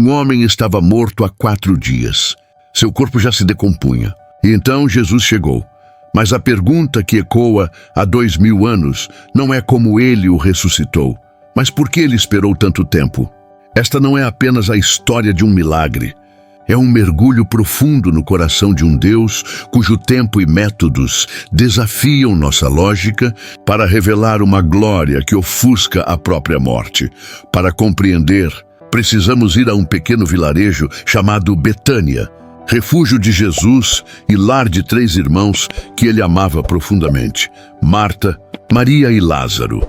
Um homem estava morto há 4 dias. Seu corpo já se decompunha. E então Jesus chegou. Mas a pergunta que ecoa há 2000 anos não é como ele o ressuscitou, mas por que ele esperou tanto tempo? Esta não é apenas a história de um milagre. É um mergulho profundo no coração de um Deus cujo tempo e métodos desafiam nossa lógica para revelar uma glória que ofusca a própria morte. Para compreender, precisamos ir a um pequeno vilarejo chamado Betânia, refúgio de Jesus e lar de 3 irmãos que ele amava profundamente: Marta, Maria e Lázaro.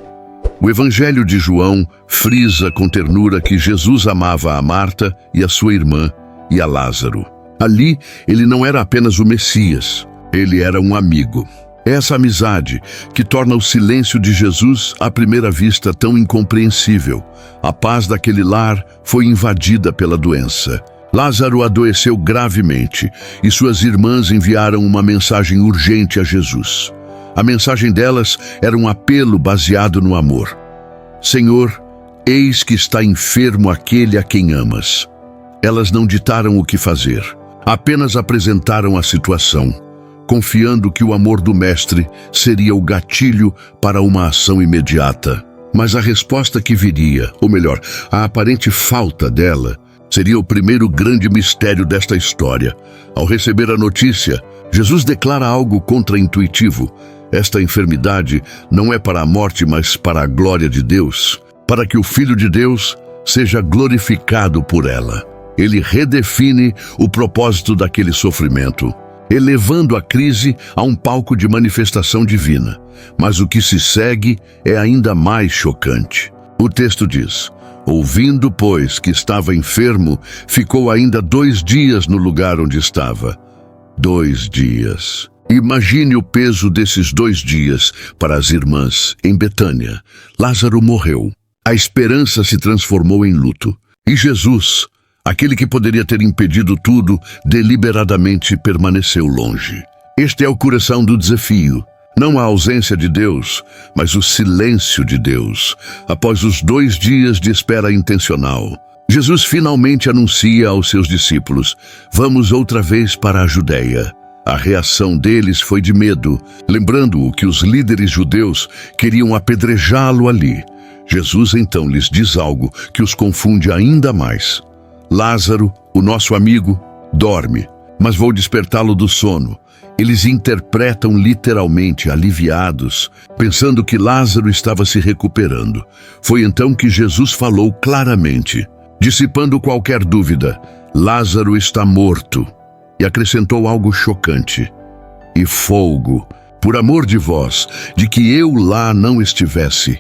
O Evangelho de João frisa com ternura que Jesus amava a Marta e a sua irmã e a Lázaro. Ali, ele não era apenas o Messias, ele era um amigo. É essa amizade que torna o silêncio de Jesus à primeira vista tão incompreensível. A paz daquele lar foi invadida pela doença. Lázaro adoeceu gravemente e suas irmãs enviaram uma mensagem urgente a Jesus. A mensagem delas era um apelo baseado no amor. Senhor, eis que está enfermo aquele a quem amas. Elas não ditaram o que fazer, apenas apresentaram a situação, confiando que o amor do Mestre seria o gatilho para uma ação imediata. Mas a resposta que viria, ou melhor, a aparente falta dela, seria o primeiro grande mistério desta história. Ao receber a notícia, Jesus declara algo contraintuitivo. Esta enfermidade não é para a morte, mas para a glória de Deus, para que o Filho de Deus seja glorificado por ela. Ele redefine o propósito daquele sofrimento, elevando a crise a um palco de manifestação divina. Mas o que se segue é ainda mais chocante. O texto diz: ouvindo, pois, que estava enfermo, ficou ainda 2 dias no lugar onde estava. 2 dias. Imagine o peso desses 2 dias para as irmãs em Betânia. Lázaro morreu. A esperança se transformou em luto. E Jesus, aquele que poderia ter impedido tudo, deliberadamente permaneceu longe. Este é o coração do desafio. Não a ausência de Deus, mas o silêncio de Deus. Após os 2 dias de espera intencional, Jesus finalmente anuncia aos seus discípulos: vamos outra vez para a Judeia. A reação deles foi de medo, lembrando-o que os líderes judeus queriam apedrejá-lo ali. Jesus então lhes diz algo que os confunde ainda mais. Lázaro, o nosso amigo, dorme, mas vou despertá-lo do sono. Eles interpretam literalmente, aliviados, pensando que Lázaro estava se recuperando. Foi então que Jesus falou claramente, dissipando qualquer dúvida: Lázaro está morto. E acrescentou algo chocante: e fogo, por amor de vós, de que eu lá não estivesse,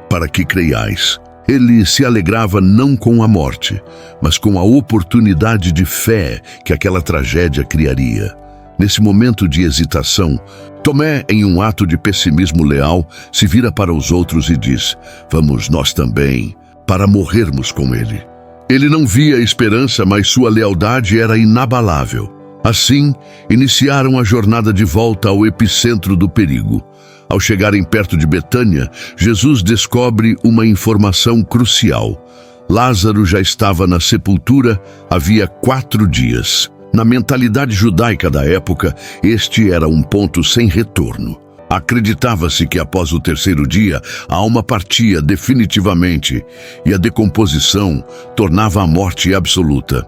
para que creiais. Ele se alegrava não com a morte, mas com a oportunidade de fé que aquela tragédia criaria. Nesse momento de hesitação, Tomé, em um ato de pessimismo leal, se vira para os outros e diz: vamos nós também, para morrermos com ele. Ele não via esperança, mas sua lealdade era inabalável. Assim, iniciaram a jornada de volta ao epicentro do perigo. Ao chegarem perto de Betânia, Jesus descobre uma informação crucial. Lázaro já estava na sepultura havia 4 dias. Na mentalidade judaica da época, este era um ponto sem retorno. Acreditava-se que após o 3º dia, a alma partia definitivamente e a decomposição tornava a morte absoluta.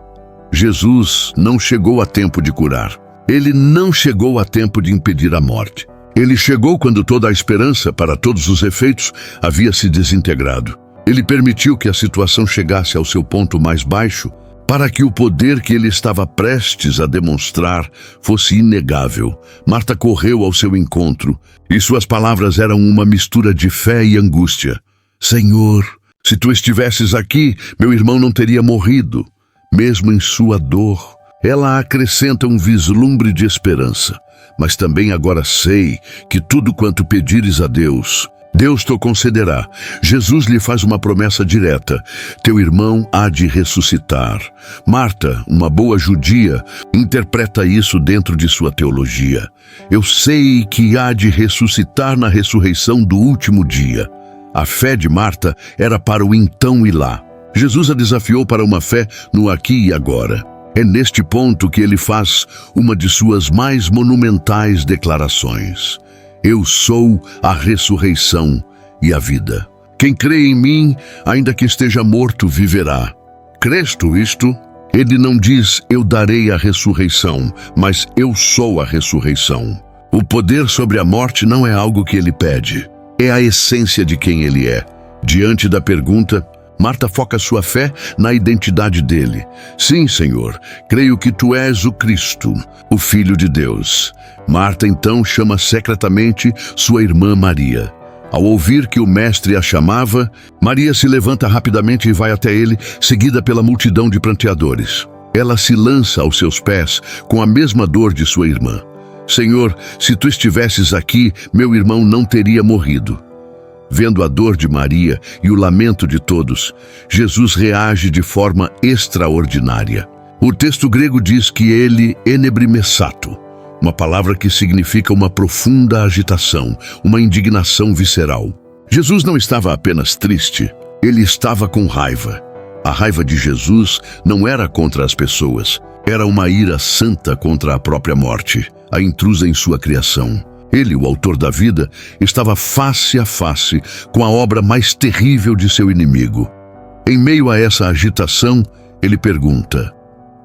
Jesus não chegou a tempo de curar. Ele não chegou a tempo de impedir a morte. Ele chegou quando toda a esperança, para todos os efeitos, havia se desintegrado. Ele permitiu que a situação chegasse ao seu ponto mais baixo, para que o poder que ele estava prestes a demonstrar fosse inegável. Marta correu ao seu encontro, e suas palavras eram uma mistura de fé e angústia. Senhor, se tu estivesses aqui, meu irmão não teria morrido. Mesmo em sua dor, ela acrescenta um vislumbre de esperança. Mas também agora sei que tudo quanto pedires a Deus, Deus te concederá. Jesus lhe faz uma promessa direta: teu irmão há de ressuscitar. Marta, uma boa judia, interpreta isso dentro de sua teologia. Eu sei que há de ressuscitar na ressurreição do último dia. A fé de Marta era para o então e lá. Jesus a desafiou para uma fé no aqui e agora. É neste ponto que ele faz uma de suas mais monumentais declarações: Eu sou a ressurreição e a vida. Quem crê em mim, ainda que esteja morto, viverá. Crês tu isto? Ele não diz, eu darei a ressurreição, mas eu sou a ressurreição. O poder sobre a morte não é algo que ele pede. É a essência de quem ele é. Diante da pergunta, Marta foca sua fé na identidade dele. Sim, Senhor, creio que tu és o Cristo, o Filho de Deus. Marta então chama secretamente sua irmã Maria. Ao ouvir que o mestre a chamava, Maria se levanta rapidamente e vai até ele, seguida pela multidão de pranteadores. Ela se lança aos seus pés com a mesma dor de sua irmã. Senhor, se tu estivesses aqui, meu irmão não teria morrido. Vendo a dor de Maria e o lamento de todos, Jesus reage de forma extraordinária. O texto grego diz que ele enebrimessato, uma palavra que significa uma profunda agitação, uma indignação visceral. Jesus não estava apenas triste, ele estava com raiva. A raiva de Jesus não era contra as pessoas, era uma ira santa contra a própria morte, a intrusa em sua criação. Ele, o autor da vida, estava face a face com a obra mais terrível de seu inimigo. Em meio a essa agitação, ele pergunta: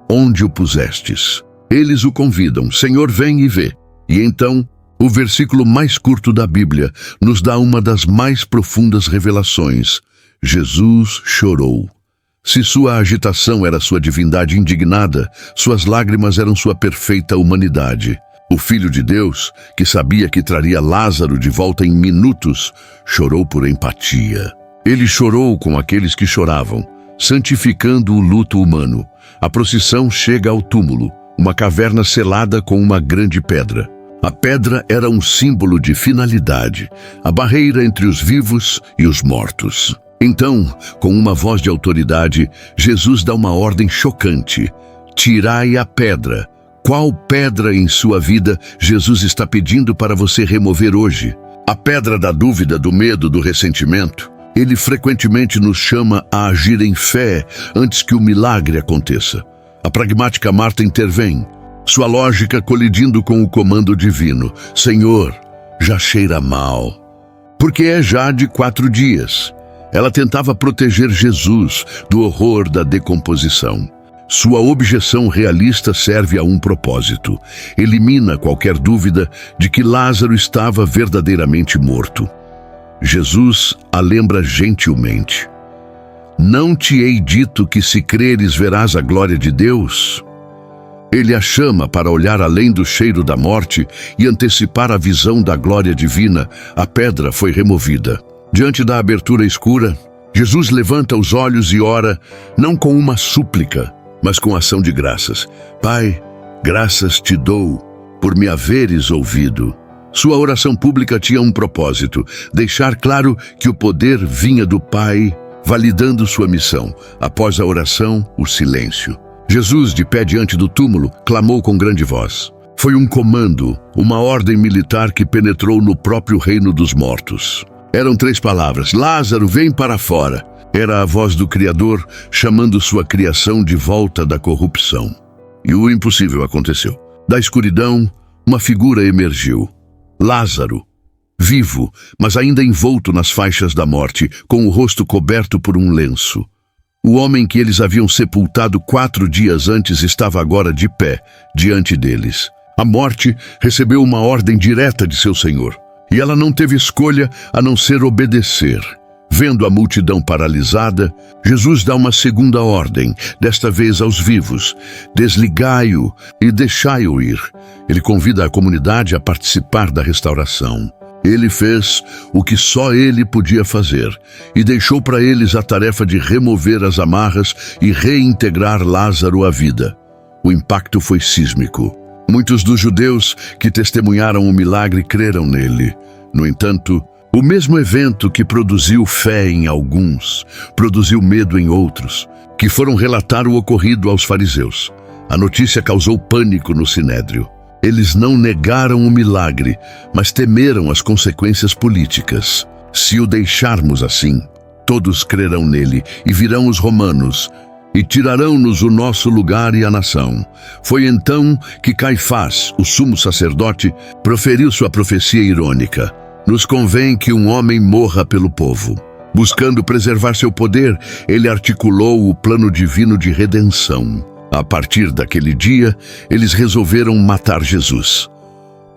Onde o pusestes? Eles o convidam: Senhor, vem e vê. E então, o versículo mais curto da Bíblia nos dá uma das mais profundas revelações. Jesus chorou. Se sua agitação era sua divindade indignada, suas lágrimas eram sua perfeita humanidade. O Filho de Deus, que sabia que traria Lázaro de volta em minutos, chorou por empatia. Ele chorou com aqueles que choravam, santificando o luto humano. A procissão chega ao túmulo, uma caverna selada com uma grande pedra. A pedra era um símbolo de finalidade, a barreira entre os vivos e os mortos. Então, com uma voz de autoridade, Jesus dá uma ordem chocante: tirai a pedra. Qual pedra em sua vida Jesus está pedindo para você remover hoje? A pedra da dúvida, do medo, do ressentimento? Ele frequentemente nos chama a agir em fé antes que o milagre aconteça. A pragmática Marta intervém, sua lógica colidindo com o comando divino. Senhor, já cheira mal. Porque é já de 4 dias. Ela tentava proteger Jesus do horror da decomposição. Sua objeção realista serve a um propósito: elimina qualquer dúvida de que Lázaro estava verdadeiramente morto. Jesus a lembra gentilmente: Não te hei dito que se creres verás a glória de Deus? Ele a chama para olhar além do cheiro da morte e antecipar a visão da glória divina. A pedra foi removida. Diante da abertura escura, Jesus levanta os olhos e ora, não com uma súplica, mas com ação de graças. Pai, graças te dou por me haveres ouvido. Sua oração pública tinha um propósito: deixar claro que o poder vinha do Pai, validando sua missão. Após a oração, o silêncio. Jesus, de pé diante do túmulo, clamou com grande voz. Foi um comando, uma ordem militar que penetrou no próprio reino dos mortos. Eram 3 palavras: Lázaro, vem para fora. Era a voz do Criador chamando sua criação de volta da corrupção. E o impossível aconteceu. Da escuridão, uma figura emergiu. Lázaro, vivo, mas ainda envolto nas faixas da morte, com o rosto coberto por um lenço. O homem que eles haviam sepultado 4 dias antes estava agora de pé, diante deles. A morte recebeu uma ordem direta de seu Senhor, e ela não teve escolha a não ser obedecer. Vendo a multidão paralisada, Jesus dá uma segunda ordem, desta vez aos vivos: desligai-o e deixai-o ir. Ele convida a comunidade a participar da restauração. Ele fez o que só ele podia fazer e deixou para eles a tarefa de remover as amarras e reintegrar Lázaro à vida. O impacto foi sísmico. Muitos dos judeus que testemunharam o milagre creram nele. No entanto, o mesmo evento que produziu fé em alguns, produziu medo em outros, que foram relatar o ocorrido aos fariseus. A notícia causou pânico no Sinédrio. Eles não negaram o milagre, mas temeram as consequências políticas. Se o deixarmos assim, Todos crerão nele, e virão os romanos, e tirarão-nos o nosso lugar e a nação. Foi então que Caifás, o sumo sacerdote, proferiu sua profecia irônica: nos convém que um homem morra pelo povo. Buscando preservar seu poder, ele articulou o plano divino de redenção. A partir daquele dia, eles resolveram matar Jesus.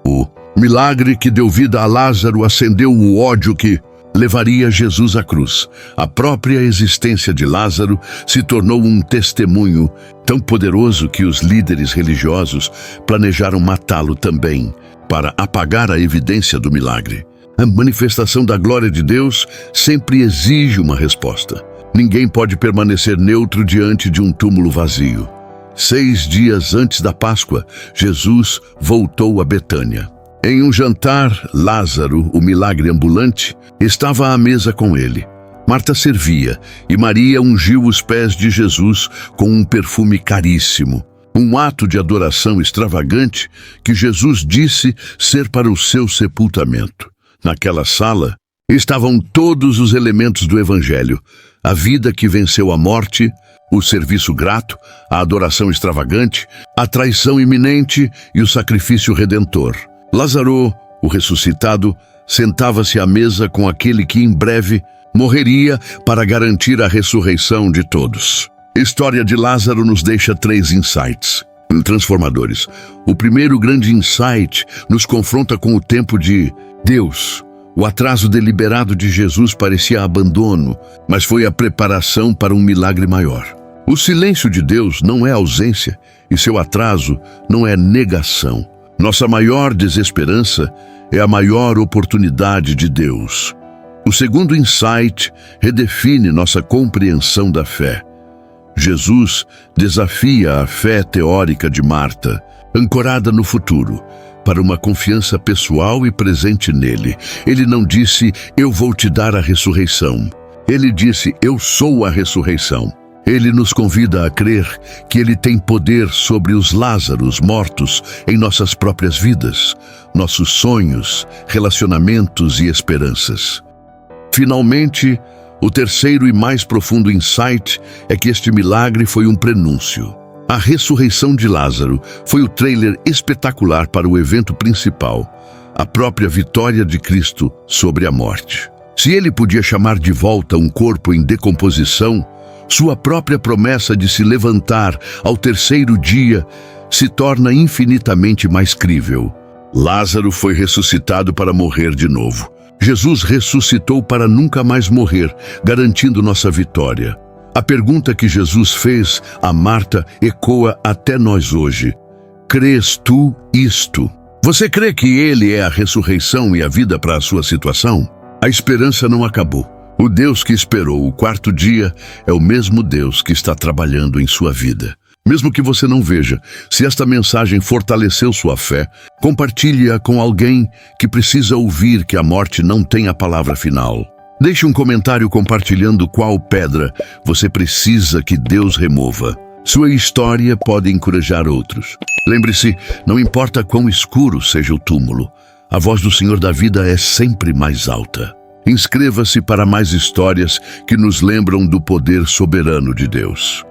O milagre que deu vida a Lázaro acendeu o ódio que levaria Jesus à cruz. A própria existência de Lázaro se tornou um testemunho tão poderoso que os líderes religiosos planejaram matá-lo também, para apagar a evidência do milagre. A manifestação da glória de Deus sempre exige uma resposta. Ninguém pode permanecer neutro diante de um túmulo vazio. 6 dias antes da Páscoa, Jesus voltou a Betânia. Em um jantar, Lázaro, o milagre ambulante, estava à mesa com ele. Marta servia e Maria ungiu os pés de Jesus com um perfume caríssimo, um ato de adoração extravagante que Jesus disse ser para o seu sepultamento. Naquela sala estavam todos os elementos do Evangelho: a vida que venceu a morte, o serviço grato, a adoração extravagante, a traição iminente e o sacrifício redentor. Lázaro, o ressuscitado, sentava-se à mesa com aquele que em breve morreria para garantir a ressurreição de todos. A história de Lázaro nos deixa 3 insights transformadores. O primeiro grande insight nos confronta com o tempo de Deus. O atraso deliberado de Jesus parecia abandono, mas foi a preparação para um milagre maior. O silêncio de Deus não é ausência e seu atraso não é negação. Nossa maior desesperança é a maior oportunidade de Deus. O segundo insight redefine nossa compreensão da fé. Jesus desafia a fé teórica de Marta, ancorada no futuro, para uma confiança pessoal e presente nele. Ele não disse: eu vou te dar a ressurreição. Ele disse: eu sou a ressurreição. Ele nos convida a crer que Ele tem poder sobre os Lázaros mortos em nossas próprias vidas, nossos sonhos, relacionamentos e esperanças. Finalmente, o terceiro e mais profundo insight é que este milagre foi um prenúncio. A ressurreição de Lázaro foi o trailer espetacular para o evento principal, a própria vitória de Cristo sobre a morte. Se Ele podia chamar de volta um corpo em decomposição, sua própria promessa de se levantar ao terceiro dia se torna infinitamente mais crível. Lázaro foi ressuscitado para morrer de novo. Jesus ressuscitou para nunca mais morrer, garantindo nossa vitória. A pergunta que Jesus fez a Marta ecoa até nós hoje: crês tu isto? Você crê que Ele é a ressurreição e a vida para a sua situação? A esperança não acabou. O Deus que esperou o 4º dia é o mesmo Deus que está trabalhando em sua vida. Mesmo que você não veja, se esta mensagem fortaleceu sua fé, compartilhe-a com alguém que precisa ouvir que a morte não tem a palavra final. Deixe um comentário compartilhando qual pedra você precisa que Deus remova. Sua história pode encorajar outros. Lembre-se, não importa quão escuro seja o túmulo, a voz do Senhor da vida é sempre mais alta. Inscreva-se para mais histórias que nos lembram do poder soberano de Deus.